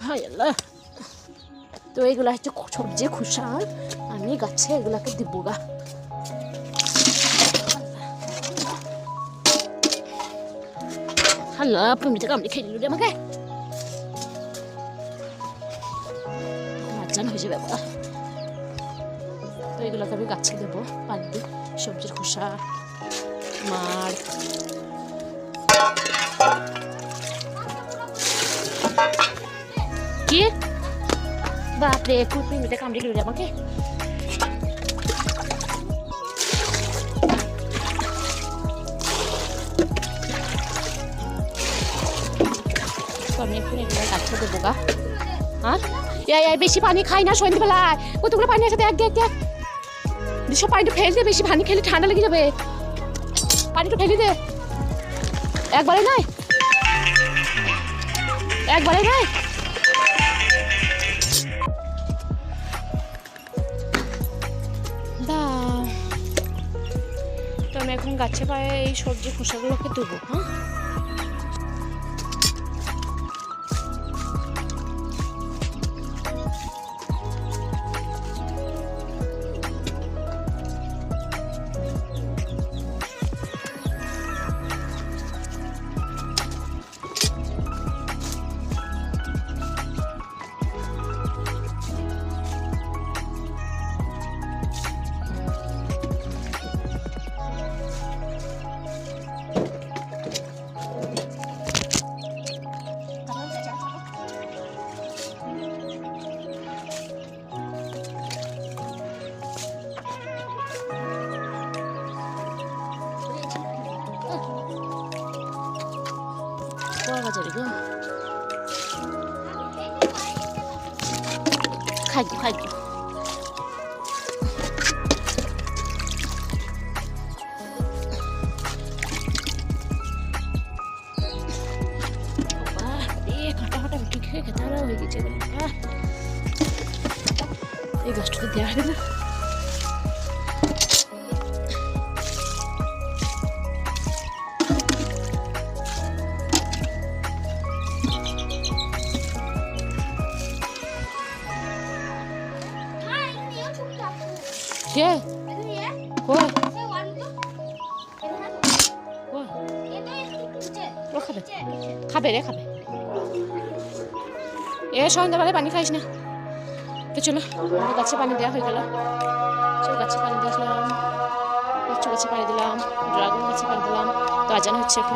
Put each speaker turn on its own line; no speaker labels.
হায় আল্লাহ। তো এইগুলা হচ্ছে সবজি খোসা, আমি গাছে এগুলাকে দিব গা। আল্লাহ পুমিতে কামড়ে খেয়ে দিল রে আমাকে। আজান হয়ে যাবে বাবা। তো এগুলোকে আমি গাছে দেবো পানি দিয়ে, সবজির খোসা মার। কি বাপরে পুমিতে কামড়ে খেয়ে দিল আমাকে। আমি এখন এগুলো গাছে দেবো গা। হ্যাঁ বেশি পানি খাই না সন্ধ্যেবেলায়, কতগুলো পানি আছে দেখ দেখ দেখ। সব পানিটা ফেলে দে, বেশি পানি খেলে ঠান্ডা লেগে যাবে। পানিটা ফেলে দে, একবারে নাই, একবারে নাই। তো আমি এখন গাছে পায়ে এই সবজি খোসাগুলোকে দেবো। হ্যাঁ বাজারে গো খাই খাই। কাটা কাটা রুটি খেয়ে খেতে হয়ে গেছে। এই গাছটাকে দেওয়া হবে না। Yeah. Koi. Koi. ও খাবে খাবে রে খাবে। সন্ধ্যাবেলায় পানি খাইস না। তো চলো আমাদের গাছে পানি দেওয়া হয়ে গেল। চলো গাছে পানি দিয়েছিলাম, গাছে পানি দিলাম, ড্রাগন গাছে পানি দিলাম। তো আজান হচ্ছে এখন।